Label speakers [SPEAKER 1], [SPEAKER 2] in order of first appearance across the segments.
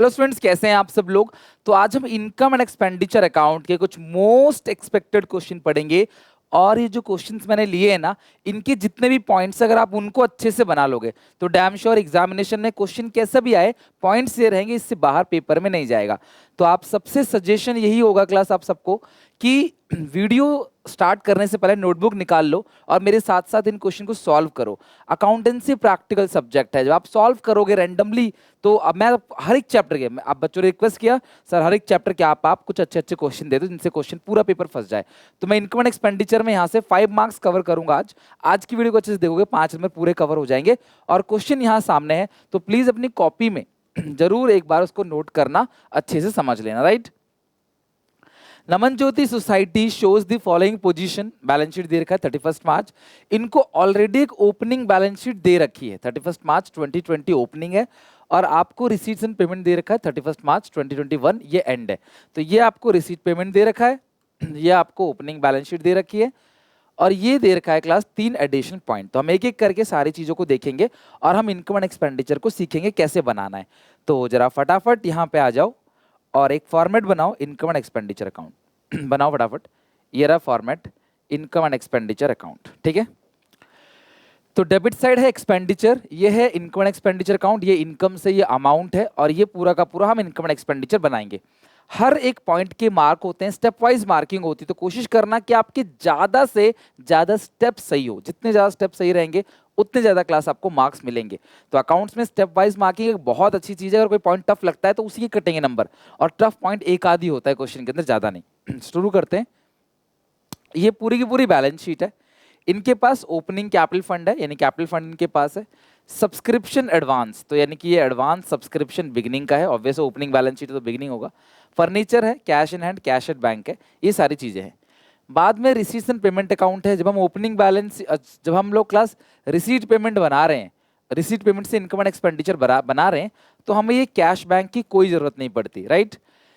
[SPEAKER 1] Hello students, कैसे हैं आप सब लोग। तो आज हम इनकम एंड एक्सपेंडिचर अकाउंट के कुछ मोस्ट एक्सपेक्टेड क्वेश्चन पढ़ेंगे। और ये जो क्वेश्चंस मैंने लिए हैं ना, इनके जितने भी पॉइंट्स अगर आप उनको अच्छे से बना लोगे तो डैम श्योर एग्जामिनेशन में क्वेश्चन कैसा भी आए पॉइंट्स ये रहेंगे, इससे बाहर पेपर में नहीं जाएगा। तो आप सबसे सजेशन यही होगा क्लास आप सबको कि वीडियो स्टार्ट करने से पहले नोटबुक निकाल लो और मेरे साथ साथ इन क्वेश्चन को सॉल्व करो। अकाउंटेंसी प्रैक्टिकल सब्जेक्ट है, जब आप सॉल्व करोगे रैंडमली तो अब मैं हर एक चैप्टर के आप बच्चों ने रिक्वेस्ट किया सर हर एक चैप्टर के आप कुछ अच्छे अच्छे क्वेश्चन दे दो जिनसे क्वेश्चन पूरा पेपर फंस जाए। तो मैं इनकम एंड एक्सपेंडिचर में यहाँ से 5 मार्क्स कवर करूंगा। आज की वीडियो को अच्छे से देखोगे 5 नंबर पूरे कवर हो जाएंगे। और क्वेश्चन यहाँ सामने है तो प्लीज अपनी कॉपी में जरूर एक बार उसको नोट करना, अच्छे से समझ लेना। Right. Naman Jyoti society shows the following position. Balance sheet दे रखा है 31 मार्च। इनको ऑलरेडी एक ओपनिंग बैलेंस शीट दे रखी है, 31 मार्च 2020 ओपनिंग है और आपको रिसीट्स एंड पेमेंट दे रखा है 31 मार्च 2021 ये एंड है। तो ये आपको रिसीट पेमेंट दे रखा है, ये आपको ओपनिंग बैलेंस शीट दे रखी है और ये दे रखा है क्लास 3 एडिशनल पॉइंट। तो हम एक एक करके सारी चीजों को देखेंगे और हम इनकम एंड एक्सपेंडिचर को सीखेंगे कैसे बनाना है। तो जरा फटाफट यहाँ पे आ जाओ और एक फॉर्मेट बनाओ इनकम एंड एक्सपेंडिचर अकाउंट। बनाओ फटाफट, ये रहा format income and expenditure account. ठीक है, तो डेबिट साइड है एक्सपेंडिचर, ये है इनकम एंड एक्सपेंडिचर अकाउंट, ये इनकम से ये अमाउंट है और ये पूरा का पूरा हम इनकम एंड एक्सपेंडिचर बनाएंगे। हर एक पॉइंट के मार्क होते हैं, स्टेप वाइज मार्किंग होती है। तो कोशिश करना कि आपके ज्यादा से ज्यादा स्टेप सही हो, जितने ज्यादा स्टेप सही रहेंगे उतने ज्यादा क्लास आपको मार्क्स मिलेंगे। तो अकाउंट्स में स्टेप वाइज मार्किंग एक बहुत अच्छी चीज है। अगर कोई पॉइंट टफ लगता है तो उसी के कटेंगे नंबर, और टफ पॉइंट एक आधी होता है क्वेश्चन के अंदर, ज्यादा नहीं। शुरू करते हैं। ये पूरी की पूरी बैलेंस शीट है। इनके पास ओपनिंग कैपिटल फंड है, यानी कैपिटल फंड इनके पास है। सब्सक्रिप्शन एडवांस, तो यानी कि ये एडवांस सब्सक्रिप्शन बिगनिंग का है, ऑब्वियस ओपनिंग बैलेंस शीट तो बिगनिंग होगा। फर्नीचर है, cash in hand, cash at bank है, ये सारी चीजें हैं। बाद में रिसीट्स एंड पेमेंट अकाउंट है। जब हम ओपनिंग बैलेंस, जब हम लोग क्लास रिसीट पेमेंट बना रहे हैं, रिसीट पेमेंट से इनकम एंड एक्सपेंडिचर बना रहे हैं, तो हमें ये कैश बैंक की कोई जरूरत नहीं पड़ती। राइट।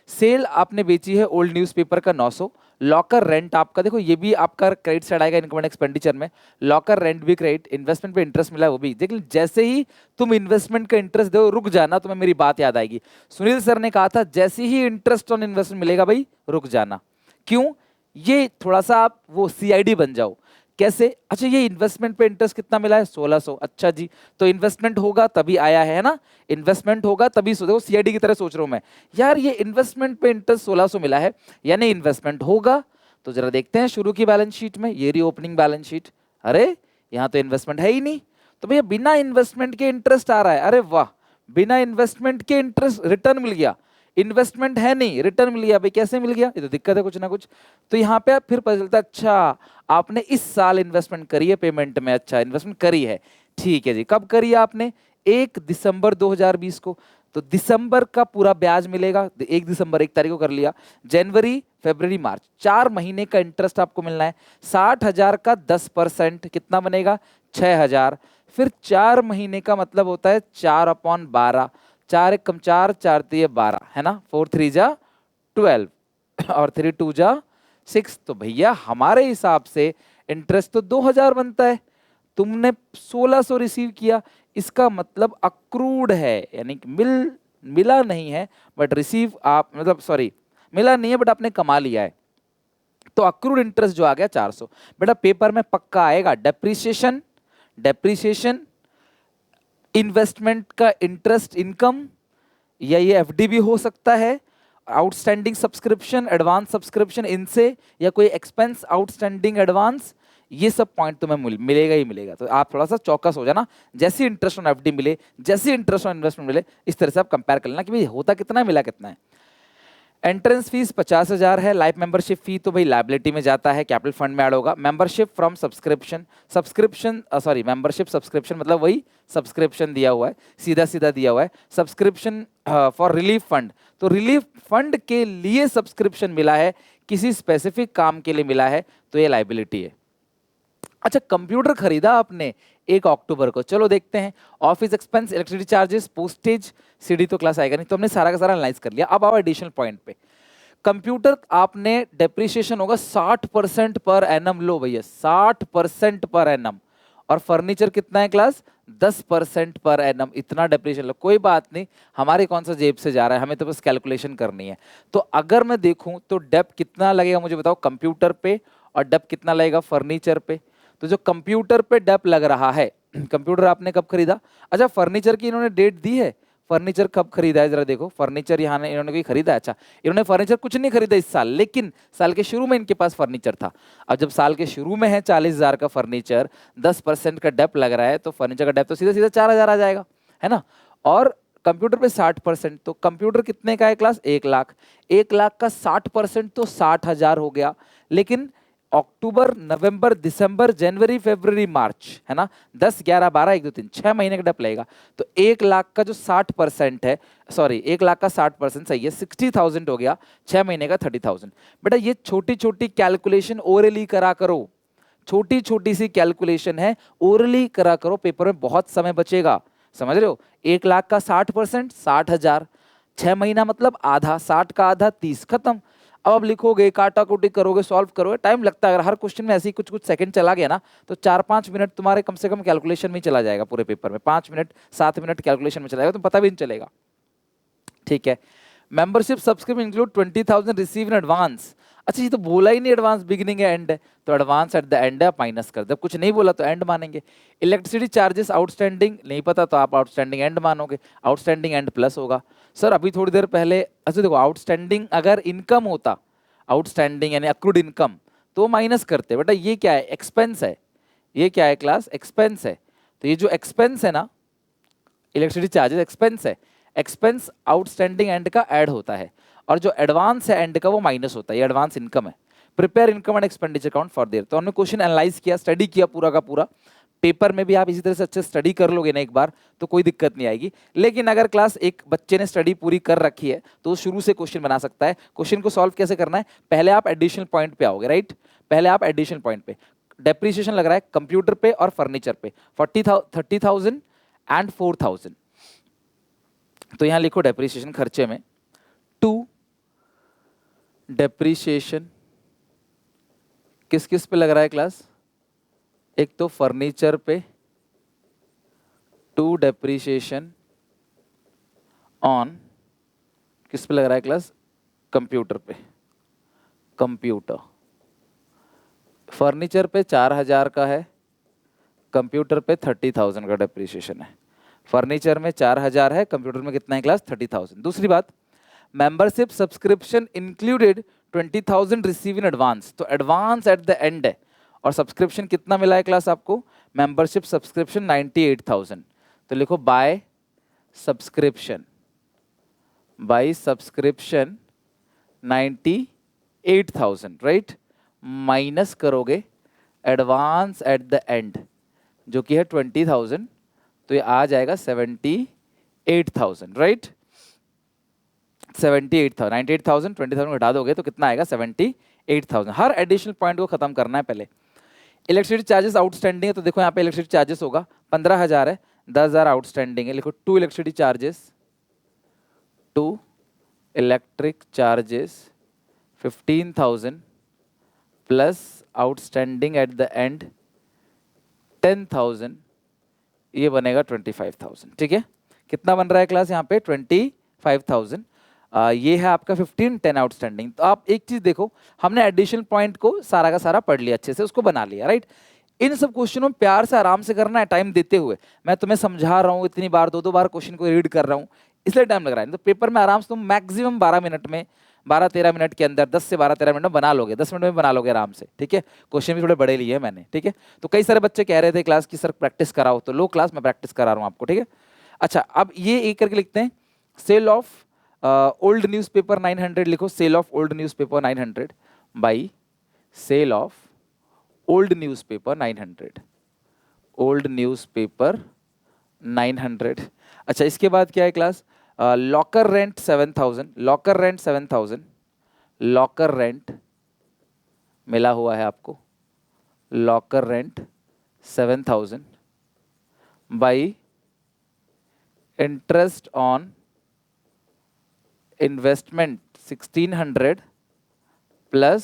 [SPEAKER 1] सेल आपने बेची है ओल्ड न्यूज़पेपर का 900। लॉकर रेंट आपका, देखो ये भी आपका क्रेडिट साइड आएगा इनकम एंड एक्सपेंडिचर में। लॉकर रेंट भी क्रेडिट, इन्वेस्टमेंट पे इंटरेस्ट मिला है वो भी। लेकिन जैसे ही तुम इन्वेस्टमेंट का इंटरेस्ट दो, रुक जाना, तुम्हें मेरी बात याद आएगी। सुनील सर ने कहा था जैसे ही इंटरेस्ट ऑन इन्वेस्टमेंट मिलेगा भाई रुक जाना। क्यों? ये थोड़ा सा आप वो सीआईडी बन जाओ। कैसे? अच्छा, ये इन्वेस्टमेंट पे इंटरेस्ट कितना मिला है? 1600। अच्छा जी, तो इन्वेस्टमेंट होगा तभी आया है ना, इन्वेस्टमेंट होगा तभी। देखो सीआईडी की तरह सोच रहा हूं मैं यार, ये इन्वेस्टमेंट पे इंटरेस्ट 1600 मिला है, यानी इन्वेस्टमेंट होगा। तो जरा देखते हैं शुरू की बैलेंस शीट में, ये रही ओपनिंग बैलेंस शीट। अरे यहाँ तो इन्वेस्टमेंट है ही नहीं, तो भैया बिना इन्वेस्टमेंट के इंटरेस्ट आ रहा है। अरे वाह, बिना इन्वेस्टमेंट के इंटरेस्ट, रिटर्न मिल गया। इन्वेस्टमेंट है नहीं, रिटर्न मिल गया भाई, कैसे मिल गया? ये तो दिक्कत है कुछ ना कुछ। तो यहाँ पे फिर पता चलता है अच्छा आपने इस साल इन्वेस्टमेंट करी है पेमेंट में। अच्छा, इन्वेस्टमेंट करी है, ठीक है जी। कब करी है आपने? 1 दिसंबर 2020 को। तो दिसंबर का पूरा ब्याज मिलेगा, 1 दिसंबर 1 तारीख को कर लिया। जनवरी, फरवरी, मार्च, 4 महीने का इंटरेस्ट आपको मिलना है। 60,000 का 10% कितना बनेगा? 6,000। फिर 4 महीने का मतलब होता है 4/12। 4 1 कम 4, 4 3 12 है ना, 4 3 जा 12 और 3 2 जा 6। तो भैया हमारे हिसाब से इंटरेस्ट तो 2,000 बनता है, तुमने 1600 रिसीव किया, इसका मतलब अक्रूड है, यानी कि मिला नहीं है बट रिसीव आप, मतलब सॉरी, मिला नहीं है बट आपने कमा लिया है। तो अक्रूड इंटरेस्ट जो आ गया 400। बेटा पेपर में पक्का आएगा डेप्रीसिएशन, डेप्रीसिएशन, इन्वेस्टमेंट का इंटरेस्ट इनकम, या ये एफडी भी हो सकता है, आउटस्टैंडिंग सब्सक्रिप्शन, एडवांस सब्सक्रिप्शन इनसे, या कोई एक्सपेंस आउटस्टैंडिंग एडवांस, ये सब पॉइंट तुम्हें मिलेगा ही मिलेगा। तो आप थोड़ा सा चौकस हो जाना, जैसे इंटरेस्ट ऑन एफडी मिले, जैसे इंटरेस्ट ऑन इन्वेस्टमेंट मिले, इस तरह से आप कंपेयर कर लेना कि भाई होता कितना है, मिला कितना है। एंट्रेंस फीस 50,000 है। लाइफ मेंबरशिप फी तो भाई लाइबिलिटी में जाता है, कैपिटल फंड में ऐड होगा। Membership from subscription, subscription sorry membership subscription मतलब वही सब्सक्रिप्शन दिया हुआ है, सीधा सीधा दिया हुआ है। सब्सक्रिप्शन फॉर रिलीफ फंड, तो रिलीफ फंड के लिए सब्सक्रिप्शन मिला है, किसी स्पेसिफिक काम के लिए मिला है, तो ये लाइबिलिटी है। अच्छा, कंप्यूटर खरीदा आपने 1 अक्टूबर को, चलो देखते हैं। Office expense, electricity charges, postage, CD तो क्लास आएगा नहीं, तो हमने सारा का सारा एनालाइज कर लिया। अब आओ एडिशनल पॉइंट पे। कंप्यूटर आपने डेप्रिसिएशन होगा 60% पर एनम, लो भैया 60% पर एनम, और फर्नीचर कितना है क्लास 10% पर एनम, इतना डेप्रिसिएशन। कोई बात नहीं, हमारे कौन सा जेब से जा रहा है, हमें तो बस कैलकुलेशन करनी है। तो अगर मैं देखूं तो डेप कितना लगेगा मुझे बताओ कंप्यूटर पे, और डेप कितना लगेगा फर्नीचर पे। तो जो कंप्यूटर पे डेप लग रहा है, कंप्यूटर आपने कब खरीदा, अच्छा फर्नीचर की इन्होंने डेट दी है, फर्नीचर कब खरीदा है जरा देखो, फर्नीचर यहाँ इन्होंने कोई खरीदा है, अच्छा इन्होंने फर्नीचर कुछ नहीं खरीदा इस साल, लेकिन साल के शुरू में इनके पास फर्नीचर था। अब जब साल के शुरू में है 40,000 का फर्नीचर, 10% का डेप लग रहा है, तो फर्नीचर का डेप तो सीधा सीधा 4,000 आ जाएगा, है ना। और कंप्यूटर पे 60%, तो कंप्यूटर कितने का है क्लास 1 लाख, 1 लाख का 60% तो 60,000 हो गया। लेकिन अक्टूबर नवंबर दिसंबर जनवरी फरवरी मार्च, है ना, 10 11 12 1 2 3 6 महीने का डेप लगेगा। तो 1 लाख का जो 60% है, सॉरी 1 लाख का 60% सही है 60,000 हो गया, 6 महीने का 30,000। बेटा ये छोटी छोटी कैलकुलेशन ओरली करा करो, छोटी छोटी सी कैलकुलेशन है, ओरली करा करो, पेपर में बहुत समय बचेगा, समझ रहे हो। 1 लाख का 60% 60,000, 6 महीना मतलब आधा, 60 का आधा 30, खत्म। अब लिखोगे काटा कुटी करोगे सॉल्व करोगे, टाइम लगता है, अगर हर क्वेश्चन में ऐसे ही कुछ कुछ सेकंड चला गया ना, तो 4-5 मिनट तुम्हारे कम से कम कैलकुलेशन में ही चला जाएगा, पूरे पेपर में 5 मिनट 7 मिनट कैलकुलेशन में चला जाएगा, तो पता भी नहीं चलेगा, ठीक है। Membership subscription include 20,000 receive in advance, अच्छा ये तो बोला ही नहीं एडवांस बिगिनिंग है एंड है, तो एडवांस एट द एंड है, आप माइनस कर दे, कुछ नहीं बोला तो एंड मानेंगे। इलेक्ट्रिसिटी चार्जेस आउटस्टैंडिंग नहीं पता तो आप आउटस्टैंडिंग एंड मानोगे, आउटस्टैंडिंग एंड प्लस होगा। सर अभी थोड़ी देर पहले, अच्छा देखो आउटस्टैंडिंग अगर इनकम होता, आउटस्टैंडिंग यानी अक्रूड इनकम, तो माइनस करते, बेटा ये क्या है एक्सपेंस है, ये क्या है क्लास एक्सपेंस है, तो ये जो एक्सपेंस है ना, इलेक्ट्रिसिटी चार्जेस एक्सपेंस है, एक्सपेंस आउटस्टैंडिंग एंड का ऐड होता है, और जो एडवांस है एंड का वो माइनस होता है, ये एडवांस इनकम है। Prepare income and expenditure account for their, तो हमने क्वेश्चन एनालाइज किया, स्टडी किया पूरा का पूरा, पेपर में भी आप इसी तरह से अच्छे स्टडी कर लोगे ना एक बार, तो कोई दिक्कत नहीं आएगी। लेकिन अगर क्लास एक बच्चे ने स्टडी पूरी कर रखी है तो वो शुरू से क्वेश्चन बना सकता है। क्वेश्चन को सॉल्व कैसे करना है, पहले आप एडिशनल पॉइंट पे आओगे, राइट, पहले आप एडिशनल पॉइंट पे, डेप्रिसिएशन लग रहा है कंप्यूटर पे और फर्नीचर पे 30,000 एंड 4,000, तो यहां लिखो डेप्रिसिएशन खर्चे में, टू डेप्रिसिएशन किस किस पे लग रहा है क्लास, एक तो फर्नीचर पे, टू डेप्रिसिएशन ऑन किस पे लग रहा है क्लास, कंप्यूटर पे, कंप्यूटर। फर्नीचर पे 4,000 का है, कंप्यूटर पे 30,000 का डेप्रिसिएशन है, फर्नीचर में 4,000 है, कंप्यूटर में कितना है क्लास 30,000। दूसरी बात, membership subscription included 20,000 receive in advance, तो एडवांस एट द एंड है, और सब्सक्रिप्शन कितना मिला है क्लास आपको, मेंबरशिप सब्सक्रिप्शन 98,000, तो लिखो by subscription, by subscription 98,000, right, minus करोगे एडवांस एट द एंड जो कि है 20,000, तो ये आ जाएगा 78,000, राइट, 78,000, 98,000 20,000 घटा दोगे तो कितना आएगा 78,000। हर एडिशनल पॉइंट को खत्म करना है पहले। इलेक्ट्रिसिटी चार्जेस आउटस्टैंडिंग है, तो देखो यहाँ पे इलेक्ट्रिसिटी चार्जेस होगा 15,000 है, 10,000 आउटस्टैंडिंग है, लिखो to electricity charges, to electric charges 15,000 plus outstanding at the end 10,000, ये बनेगा 25,000, ठीक है। कितना बन रहा है क्लास यहाँ पे 25,000, ये है आपका 1510 आउटस्टैंडिंग। तो आप एक चीज देखो, हमने एडिशनल पॉइंट को सारा का सारा पढ़ लिया, अच्छे से उसको बना लिया, राइट। इन सब क्वेश्चनों में प्यार से आराम से करना है, टाइम देते हुए। मैं तुम्हें समझा रहा हूँ इतनी बार, 2-2 बार क्वेश्चन को रीड कर रहा हूँ, इसलिए टाइम लग रहा है। तो पेपर में आराम से तुम मैक्सिमम 12 मिनट में, 12-13 मिनट के अंदर, 10 से 12-13 मिनट में बना लोगे, 10 मिनट में बना लोगे आराम से, ठीक है। क्वेश्चन भी थोड़े बड़े लिए हैं मैंने, ठीक है। तो कई सारे बच्चे कह रहे थे क्लास की सर प्रैक्टिस कराओ, तो लो क्लास, मैं प्रैक्टिस करा रहा हूँ आपको, ठीक है। अच्छा अब ये एक करके लिखते हैं, सेल ऑफ ओल्ड न्यूज़पेपर 900, लिखो sale of old newspaper 900 by sale of old newspaper 900, old newspaper 900। अच्छा इसके बाद क्या है class, locker rent 7,000, locker rent 7,000, locker rent मिला हुआ है आपको, locker rent 7,000 by interest on investment 1,600 plus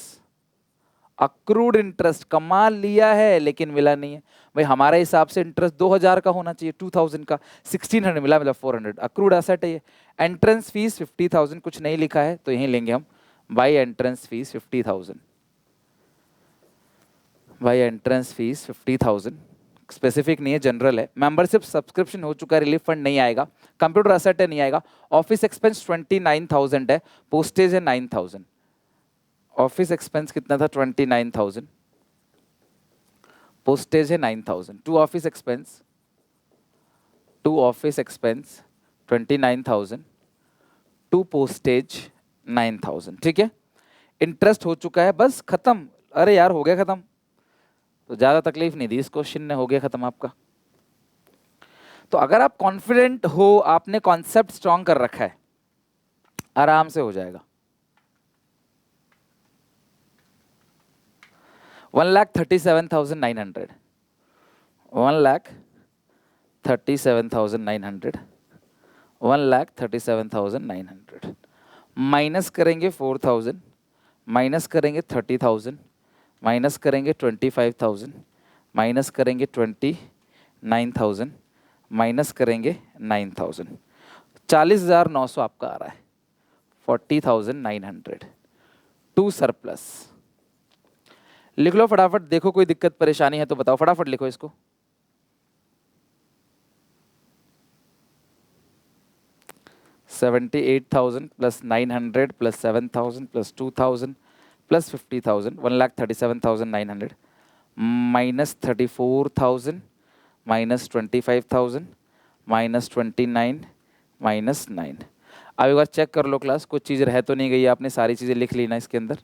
[SPEAKER 1] accrued interest कमा लिया है लेकिन मिला नहीं है। भाई हमारे हिसाब से इंटरेस्ट 2000 का होना चाहिए, 2000 का, 1600 मिला, मतलब 400। अक्रूड एसेट है ये। एंट्रेंस फीस 50,000, कुछ नहीं लिखा है तो यहीं लेंगे हम। By entrance fees 50,000, by entrance fees 50,000, specific नहीं है, जनरल है। मेंबरशिप सब्सक्रिप्शन हो चुका है, रिलीफ फंड नहीं आएगा। कंप्यूटर एसेट है, नहीं आएगा। ऑफिस एक्सपेंस 29,000 है, पोस्टेज है 9,000। ऑफिस एक्सपेंस कितना था? 29,000, पोस्टेज है 9,000। To office expense 29,000, to postage 9,000, ठीक है। इंटरेस्ट हो चुका है, बस खत्म। अरे यार हो गया खत्म, तो ज्यादा तकलीफ नहीं दी इस क्वेश्चन ने, हो गया खत्म आपका। तो अगर आप कॉन्फिडेंट हो, आपने कॉन्सेप्ट स्ट्रॉन्ग कर रखा है, आराम से हो जाएगा। 1,37,900, 1,37,900, 1,37,900 माइनस करेंगे 4,000, माइनस करेंगे 30,000, माइनस करेंगे 25,000, माइनस करेंगे 29,000, माइनस करेंगे 9,000। 40,900 आपका आ रहा है, 40,900 टू सरप्लस। लिख लो फटाफट, देखो कोई दिक्कत परेशानी है तो बताओ, फटाफट लिखो इसको। $78,000 plus 900 plus 7,000 plus 2,000 plus 50,000, 1,37,900 minus 34,000 minus 25,000 minus 29 minus 9। अब एक बार चेक कर लो क्लास, कुछ चीज़ रह तो नहीं गई, आपने सारी चीज़ें लिख ली ना इसके अंदर?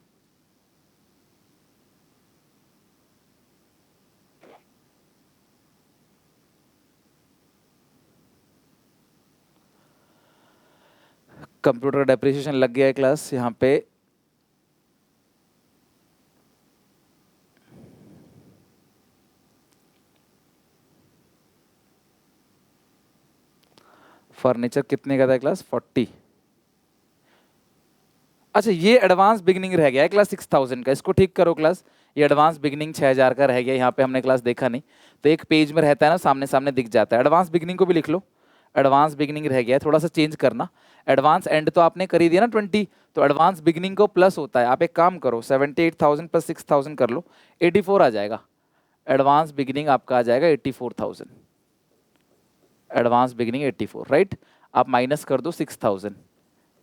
[SPEAKER 1] कंप्यूटर डेप्रिसिएशन लग गया है क्लास यहाँ पे। फर्नीचर कितने का था क्लास? 40। अच्छा ये एडवांस बिगनिंग रह गया है क्लास 6,000 का, इसको ठीक करो क्लास। ये एडवांस बिगनिंग 6,000 का रह गया, यहाँ पे हमने क्लास देखा नहीं, तो एक पेज में रहता है ना, सामने सामने दिख जाता है। एडवांस बिगनिंग को भी लिख लो, एडवांस बिगनिंग रह गया है, थोड़ा सा चेंज करना। एडवांस एंड तो आपने कर ही दिया ना 20, तो एडवांस बिगनिंग को प्लस होता है। आप एक काम करो, 78,000 प्लस 6,000 कर लो, 84 आ जाएगा। एडवांस बिगनिंग आपका आ जाएगा 84,000, एडवांस बिगनिंग 84, राइट। आप माइनस कर दो 6,000,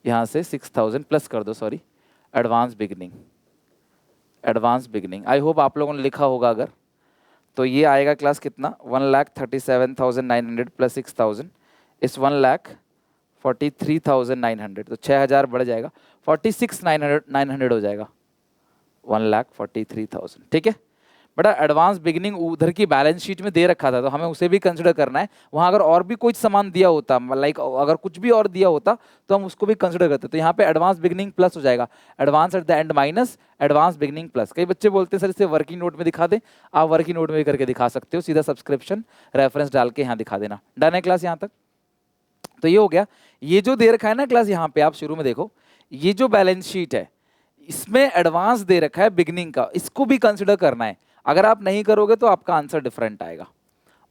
[SPEAKER 1] यहाँ से 6,000 प्लस कर दो, sorry, advance beginning, advance beginning. I hope आप लोगों ने लिखा होगा, अगर तो ये आएगा क्लास कितना? 1,37,900 प्लस 6,000 इस 1,43,900, तो 6,000 बढ़ जाएगा, 46,900 हो जाएगा, 1,43,000, ठीक है। बड़ा एडवांस बिगिनिंग उधर की बैलेंस शीट में दे रखा था, तो हमें उसे भी कंसिडर करना है। वहाँ अगर और भी कोई सामान दिया होता, लाइक अगर कुछ भी और दिया होता तो हम उसको भी कंसिडर करते। तो यहाँ पे एडवांस बिगिनिंग प्लस हो जाएगा, advance at the and minus advance beginning plus. कई बच्चे बोलते हैं सर इसे वर्किंग नोट में दिखा दें, आप वर्किंग नोट में भी करके दिखा सकते हो, सीधा सब्सक्रिप्शन रेफरेंस डाल के यहाँ दिखा देना। डन है क्लास यहाँ तक? तो ये हो गया। ये जो दे रखा है ना क्लास, यहाँ पे आप शुरू में देखो, ये जो बैलेंस शीट है इसमें एडवांस दे रखा है बिगिनिंग का, इसको भी कंसिडर करना है। अगर आप नहीं करोगे तो आपका आंसर डिफरेंट आएगा,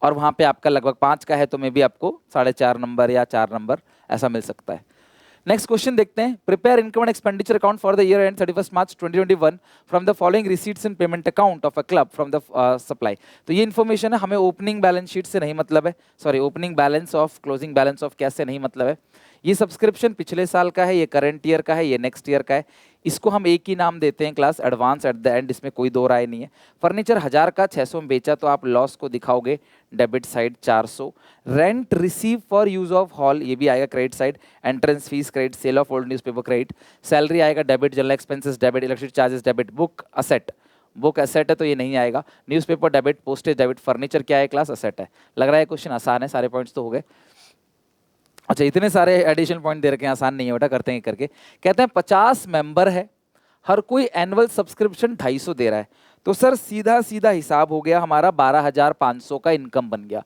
[SPEAKER 1] और वहां पे आपका लगभग 5 का है तो मे भी आपको 4.5 नंबर या 4 नंबर ऐसा मिल सकता है। नेक्स्ट क्वेश्चन देखते हैं। Prepare income and expenditure account for the year and 31 March 2021 from the following receipts and payment account of a club from the supply. तो ये इन्फॉर्मेशन है, हमें ओपनिंग बैलेंस शीट से नहीं मतलब है, sorry opening balance of, closing balance of cash से नहीं मतलब है। ये सब्सक्रिप्शन पिछले साल का है, ये करंट ईयर का है, ये नेक्स्ट ईयर का है। इसको हम एक ही नाम देते हैं class, advance at the and, इसमें कोई दो राय नहीं है। फर्नीचर 1000 का 600 में बेचा तो आप लॉस को दिखाओगे debit side 400। Rent receive for use of hall, ये भी आएगा credit side. Entrance fees credit, sale of old newspaper credit. Salary आएगा debit, general expenses debit, electricity charges debit. Book asset, book asset है तो ये नहीं आएगा। Newspaper debit, postage debit. Furniture क्या है क्लास? असेट है। लग रहा है क्वेश्चन आसान है, सारे पॉइंट्स तो हो गए। अच्छा इतने सारे एडिशनल पॉइंट दे रखे हैं, आसान नहीं है बेटा, करते हैं करके। कहते हैं 50 मेंबर है, हर कोई एनुअल सब्सक्रिप्शन 250 दे रहा है, तो सर सीधा सीधा हिसाब हो गया हमारा 12,500 का इनकम बन गया।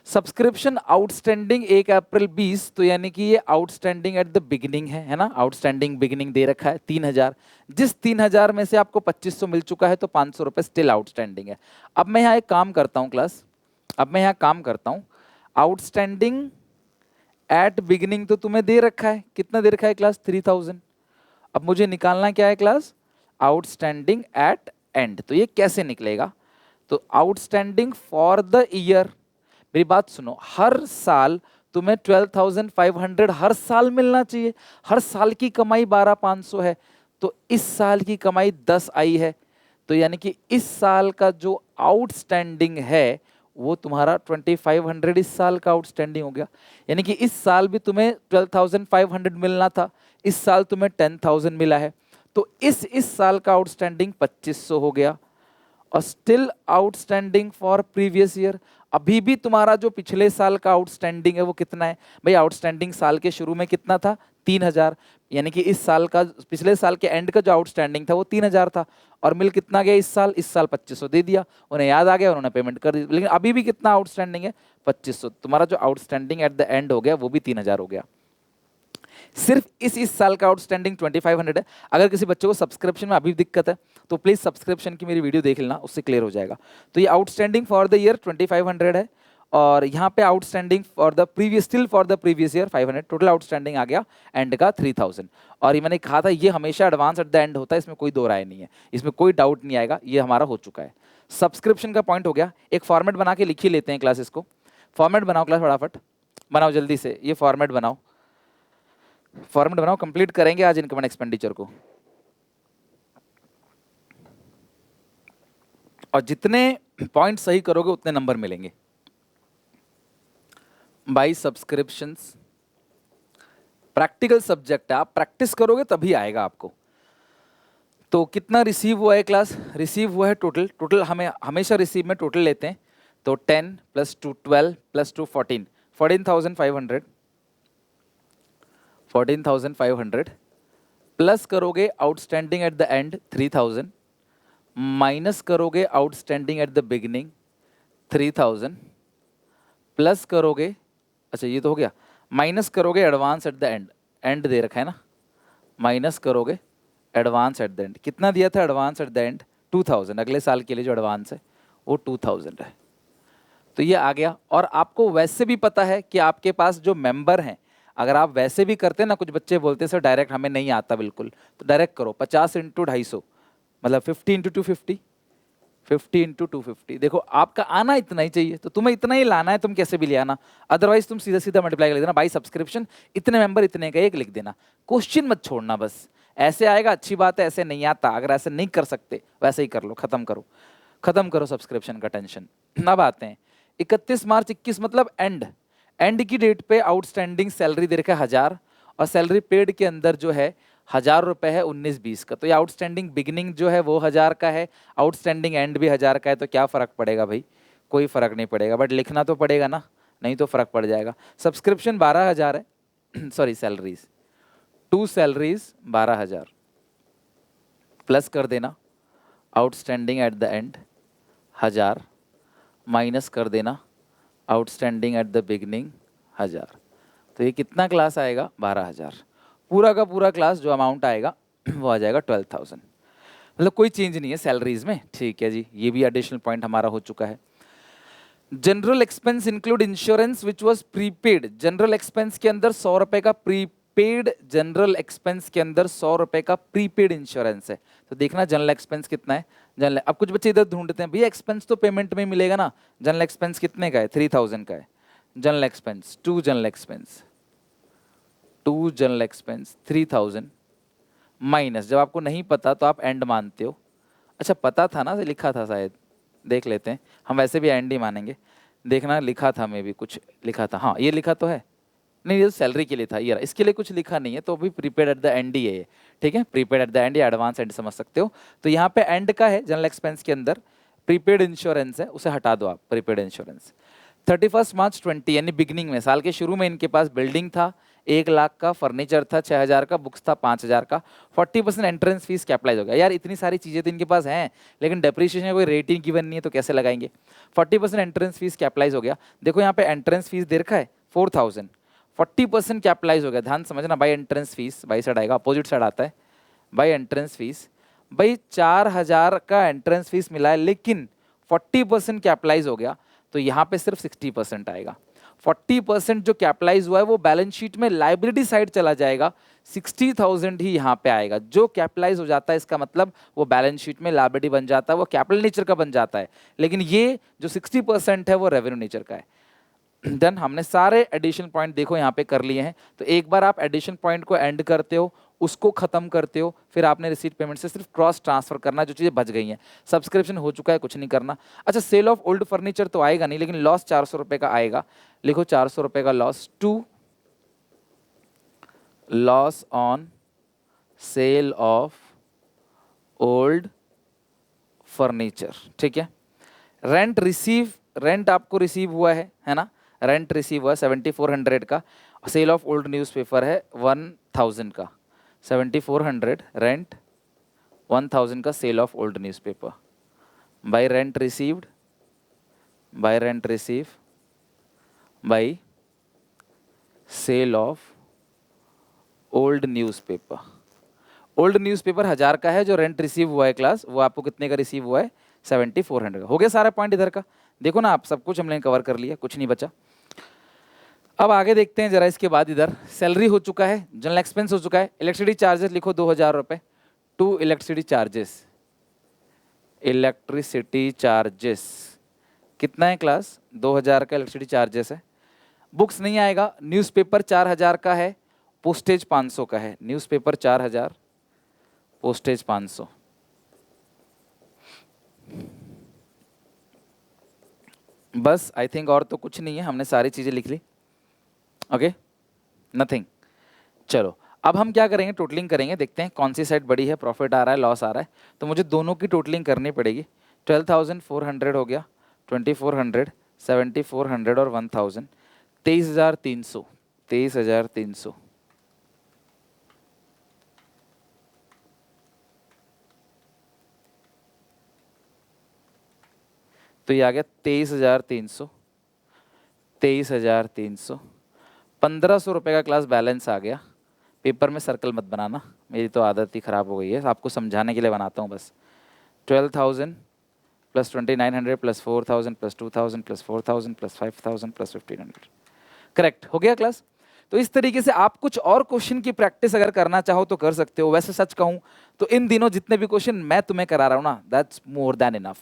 [SPEAKER 1] सब्सक्रिप्शन आउटस्टैंडिंग 1 अप्रैल 20, तो यानी कि ये आउटस्टैंडिंग एट द बिगिनिंग है ना, आउटस्टैंडिंग बिगिनिंग दे रखा है 3000। जिस 3000 में से आपको 2500 मिल चुका है तो 500 रुपए स्टिल आउटस्टैंडिंग है। अब मैं यहाँ एक काम करता हूँ क्लास, अब मैं यहाँ काम करता हूँ, आउटस्टैंडिंग एट बिगिनिंग तो तुम्हें दे रखा है, कितना दे रखा है क्लास 3000। अब मुझे निकालना क्या है क्लास, आउटस्टैंडिंग एट एंड। तो ये कैसे निकलेगा, तो आउटस्टैंडिंग फॉर द ईयर, मेरी बात सुनो, हर साल तुम्हें 12,500 हर साल मिलना चाहिए। हर साल की कमाई 12,500 है, तो इस साल की कमाई 10 आई है, तो यानी कि इस साल का जो आउटस्टैंडिंग है वो तुम्हारा 2,500 इस साल का आउटस्टैंडिंग हो गया। यानी कि इस साल भी तुम्हें 12,500 मिलना था, इस साल तुम्हें 10,000 मिला है, तो इस साल का आउटस्टैंडिंग 2,500 हो गया। और still outstanding for previous year, अभी भी तुम्हारा जो पिछले साल का आउटस्टैंडिंग है वो कितना है भाई, आउटस्टैंडिंग साल के शुरू में कितना था 3,000, यानी कि इस साल का, पिछले साल के एंड का जो आउटस्टैंडिंग था वो 3,000 था, और मिल कितना गया इस साल 2,500 दे दिया, उन्हें याद आ गया, उन्होंने पेमेंट कर दी। लेकिन अभी भी कितना आउटस्टैंडिंग है 2,500, तुम्हारा जो आउटस्टैंडिंग एट द एंड हो गया वो भी 3,000 हो गया। सिर्फ इस साल का आउटस्टैंडिंग 2,500 है। अगर किसी बच्चे को सब्सक्रिप्शन में अभी दिक्कत है तो प्लीज सब्सक्रिप्शन की मेरी वीडियो देख लेना, उससे क्लियर हो जाएगा। तो ये आउटस्टैंडिंग फॉर द ईयर 2,500 है, और यहाँ पे outstanding for the previous, still for the previous year 500, total outstanding आ गया एंड का 3,000। और ये मैंने कहा था ये हमेशा एडवांस एट द एंड होता है, इसमें कोई दो राय नहीं है, इसमें कोई डाउट नहीं आएगा, ये हमारा हो चुका है। सब्सक्रिप्शन का पॉइंट हो गया। एक फॉर्मेट बना के लिख ही लेते हैं क्लास, इसको फॉर्मेट बनाओ क्लास, फटाफट बनाओ जल्दी से, ये फॉर्मेट बनाओ, फॉर्मेट बनाओ, कंप्लीट करेंगे आज इनकम एंड एक्सपेंडिचर को। और जितने पॉइंट सही करोगे उतने नंबर मिलेंगे। बाई सब्सक्रिप्शंस प्रैक्टिकल सब्जेक्ट है, आप प्रैक्टिस करोगे तभी आएगा आपको। तो कितना रिसीव हुआ है क्लास, रिसीव हुआ है टोटल हमें हमेशा रिसीव में टोटल लेते हैं, तो 10 + 2 12 + 2 14, 14,500, 14,500 प्लस करोगे outstanding at the end 3,000, minus करोगे outstanding at the beginning 3,000, plus करोगे, अच्छा ये तो हो गया, माइनस करोगे advance at the end, and दे रखा है ना, माइनस करोगे एडवांस एट द एंड, कितना दिया था एडवांस एट द एंड 2,000, अगले साल के लिए जो एडवांस है वो 2,000 है। तो ये आ गया। और आपको वैसे भी पता है कि आपके पास जो मेंबर हैं, अगर आप वैसे भी करते ना, कुछ बच्चे बोलते सर डायरेक्ट हमें नहीं आता बिल्कुल, तो डायरेक्ट करो 50 × 250, मतलब 50 × 250, 50 × 250। देखो आपका आना इतना ही चाहिए, तो तुम्हें इतना ही लाना है, तुम कैसे भी ले आना, अदरवाइज तुम सीधा सीधा मल्टीप्लाई कर देना, बाई सब्सक्रिप्शन इतने मेंबर इतने का एक लिख देना, क्वेश्चन मत छोड़ना, बस ऐसे आएगा अच्छी बात है, ऐसे नहीं आता, अगर ऐसे नहीं कर सकते वैसे ही कर लो, खत्म करो सब्सक्रिप्शन का टेंशन। अब आते हैं 31 मार्च 21, मतलब एंड की डेट पे आउटस्टैंडिंग सैलरी दे रखा है 1,000, और सैलरी पेड के अंदर जो है 1,000 रुपए है 19-20 का, तो ये आउटस्टैंडिंग बिगिनिंग जो है वो 1,000 का है, आउटस्टैंडिंग एंड भी 1,000 का है, तो क्या फर्क पड़ेगा भाई, कोई फर्क नहीं पड़ेगा, बट लिखना तो पड़ेगा ना, नहीं तो फर्क पड़ जाएगा। सब्सक्रिप्शन 12,000 है सॉरी सैलरीज, 2 सैलरीज 12,000, प्लस कर देना outstanding at the and 1,000, minus कर देना आउटस्टैंडिंग एट द बिगनिंग 1,000, तो ये कितना क्लास आएगा 12,000, पूरा का पूरा क्लास जो अमाउंट आएगा वो आ जाएगा 12,000, मतलब कोई चेंज नहीं है सैलरीज में। ठीक है जी, ये भी एडिशनल पॉइंट हमारा हो चुका है। General expense include insurance which was prepaid, general expense के अंदर 100 रुपए का प्रीपेड, जनरल एक्सपेंस के अंदर 100 रुपए का प्रीपेड इंश्योरेंस है, तो देखना जनरल एक्सपेंस कितना है। जनरल, अब कुछ बच्चे इधर ढूंढते हैं भैया एक्सपेंस तो पेमेंट में मिलेगा ना, जनरल एक्सपेंस कितने का है 3,000 का है, general expense to general expense 3,000 minus, जब आपको नहीं पता तो आप एंड मानते हो, अच्छा पता था ना, लिखा था शायद, देख लेते हैं, हम वैसे भी एंड ही मानेंगे, देखना लिखा था, मैं भी कुछ लिखा था, हाँ ये लिखा तो है, नहीं ये सैलरी के लिए था, ये इसके लिए कुछ लिखा नहीं है, तो अभी prepaid eight the and he है, ठीक है, प्रीपेड एट द एंड या एडवांस एंड समझ सकते हो। तो यहाँ पे एंड का है जनरल एक्सपेंस के अंदर, प्रीपेड इंश्योरेंस है, उसे हटा दो आप, प्रीपेड इंश्योरेंस। 31 मार्च 20 यानी बिगनिंग में, साल के शुरू में इनके पास बिल्डिंग था, 1 लाख का, फर्नीचर था 6,000 का, बुक्स था 5,000 का, 40% एंट्रेंस फीस कैपिटलाइज हो गया। यार इतनी सारी चीज़ें तो इनके पास हैं, लेकिन डेप्रिसिएशन कोई रेटिंग गिवन नहीं है तो कैसे लगाएंगे। 40% एंट्रेंस फीस कैपिटलाइज हो गया। देखो यहाँ पे एंट्रेंस फीस दे रखा है 4,000, 40% कैपिटलाइज हो गया। ध्यान समझना, by entrance fees by side आएगा, अपोजिट साइड आता है बाई एंट्रेंस फीस। भाई 4,000 का एंट्रेंस फीस मिला है, लेकिन 40% कैपिटलाइज हो गया, तो यहाँ पे सिर्फ 60% आएगा। 40% जो कैपिटलाइज हुआ है वो बैलेंस शीट में लाइबिलिटी साइड चला जाएगा, 60,000 ही यहाँ पे आएगा। जो कैपिटलाइज हो जाता है इसका मतलब वो बैलेंस शीट में लाइबिलिटी बन जाता है, वो कैपिटल नेचर का बन जाता है, लेकिन ये जो 60% है वो रेवेन्यू नेचर का है। देन हमने सारे एडिशन पॉइंट देखो यहाँ पे कर लिए हैं, तो एक बार आप एडिशन पॉइंट को एंड करते हो, उसको खत्म करते हो, फिर आपने रिसीट पेमेंट से सिर्फ क्रॉस ट्रांसफर करना, जो चीज़ें बच गई हैं। सब्सक्रिप्शन हो चुका है, कुछ नहीं करना। अच्छा, सेल ऑफ ओल्ड फर्नीचर तो आएगा नहीं, लेकिन लॉस 400 रुपये का आएगा। लिखो 400 रुपये का loss to loss on sale of old furniture, ठीक है। रेंट रिसीव, रेंट आपको रिसीव हुआ है ना, रेंट रिसीव हुआ 7400 का। सेल ऑफ ओल्ड न्यूज़पेपर है 1000 का, 7400 रेंट, 1000 का sale of old newspaper. By rent received, by rent receive, by sale of old newspaper. Old newspaper 1000 का है, जो रेंट रिसीव हुआ है क्लास, वो आपको कितने का रिसीव हुआ है, 7400 का। हो गया सारा पॉइंट इधर का, देखो ना आप, सब कुछ हमने कवर कर लिया, कुछ नहीं बचा। अब आगे देखते हैं जरा, इसके बाद इधर सैलरी हो चुका है, जनरल एक्सपेंस हो चुका है, इलेक्ट्रिसिटी चार्जेस लिखो 2000 रुपये, to electricity charges. Electricity charges कितना है क्लास, 2000 का इलेक्ट्रिसिटी चार्जेस है। बुक्स नहीं आएगा, न्यूज़पेपर 4000 का है, पोस्टेज 500 का है। Newspaper 4000, postage 500। बस आई थिंक और तो कुछ नहीं है, हमने सारी चीज़ें लिख ली। Okay, nothing. चलो अब हम क्या करेंगे, टोटलिंग करेंगे, देखते हैं कौन सी साइड बड़ी है, प्रॉफिट आ रहा है लॉस आ रहा है। तो मुझे दोनों की टोटलिंग करनी पड़ेगी। 12,400 हो गया, 2400, 7400 और 1000, 23,300, 23,300। तो ये आ गया 23,300, 23,300। 1500 रुपये का क्लास बैलेंस आ गया। पेपर में सर्कल मत बनाना, मेरी तो आदत ही ख़राब हो गई है, आपको समझाने के लिए बनाता हूँ बस। 12,000 plus 2,900 plus 4,000 plus 2,000 plus 4,000 plus 5,000 plus 1,500। Correct हो गया क्लास। तो इस तरीके से आप कुछ और क्वेश्चन की प्रैक्टिस अगर करना चाहो तो कर सकते हो। वैसे सच कहूँ तो इन दिनों जितने भी क्वेश्चन मैं तुम्हें करा रहा हूँ ना, दैट्स मोर देन इनफ।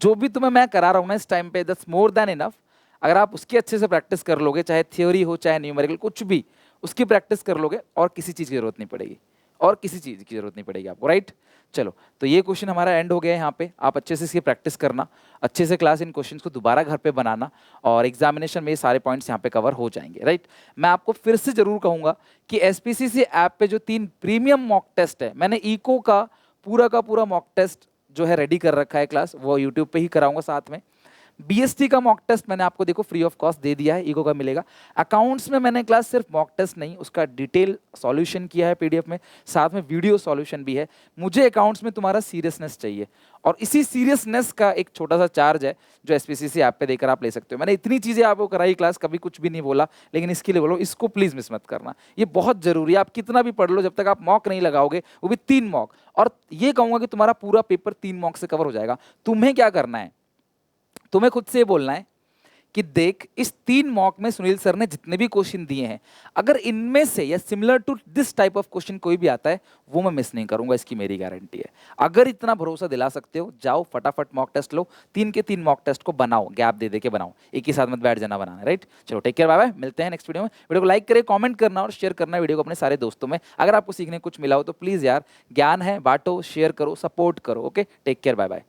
[SPEAKER 1] जो भी तुम्हें मैं करा रहा हूँ ना इस टाइम पे, दैट्स मोर देन इनफ। अगर आप उसकी अच्छे से प्रैक्टिस कर लोगे, चाहे थ्योरी हो चाहे न्यूमेरिकल, कुछ भी उसकी प्रैक्टिस कर लोगे, और किसी चीज़ की जरूरत नहीं पड़ेगी, और किसी चीज़ की जरूरत नहीं पड़ेगी आपको, राइट। चलो, तो ये क्वेश्चन हमारा एंड हो गया है यहाँ पे। आप अच्छे से इसकी प्रैक्टिस करना, अच्छे से क्लास इन क्वेश्चंस को दोबारा घर पे बनाना, और एग्जामिनेशन में ये सारे पॉइंट्स यहाँ पे कवर हो जाएंगे, राइट। मैं आपको फिर से जरूर कहूँगा कि एसपीसीसी ऐप पे जो 3 प्रीमियम मॉक टेस्ट है, मैंने इको का पूरा मॉक टेस्ट जो है रेडी कर रखा है क्लास, वो यूट्यूब पे ही कराऊंगा साथ में। बीएसटी का मॉक टेस्ट मैंने आपको देखो फ्री ऑफ कॉस्ट दे दिया है, इको का मिलेगा। अकाउंट्स में मैंने क्लास सिर्फ मॉक टेस्ट नहीं, उसका डिटेल सॉल्यूशन किया है पीडीएफ में, साथ में वीडियो सॉल्यूशन भी है। मुझे अकाउंट्स में तुम्हारा सीरियसनेस चाहिए, और इसी सीरियसनेस का एक छोटा सा चार्ज है जो एसपीसीसी ऐप पे देकर आप ले सकते हो। मैंने इतनी चीज़ें आपको कराई क्लास, कभी कुछ भी नहीं बोला, लेकिन इसके लिए बोलो, इसको प्लीज़ मिस मत करना, ये बहुत जरूरी है। आप कितना भी पढ़ लो, जब तक आप मॉक नहीं लगाओगे, वो भी 3 मॉक, और ये कहूँगा कि तुम्हारा पूरा पेपर 3 मॉक से कवर हो जाएगा। तुम्हें क्या करना है, तुम्हें खुद से बोलना है कि देख, इस 3 मॉक में सुनील सर ने जितने भी क्वेश्चन दिए हैं, अगर इनमें से या similar to this type of question कोई भी आता है, वो मैं मिस नहीं करूंगा, इसकी मेरी गारंटी है। अगर इतना भरोसा दिला सकते हो, जाओ फटाफट मॉक टेस्ट लो, 3 के 3 मॉक टेस्ट को बनाओ, गैप दे दे के बनाओ, एक ही साथ मत बैठ जाना बनाना, राइट। चलो टेक केयर, बाय बाय, मिलते हैं नेक्स्ट वीडियो में। वीडियो को लाइक करें, कॉमेंट करना और शेयर करना वीडियो को अपने सारे दोस्तों में। अगर आपको सीखने कुछ मिला हो तो प्लीज़ यार, ज्ञान है बांटो, शेयर करो, सपोर्ट करो। Okay, take care, bye bye.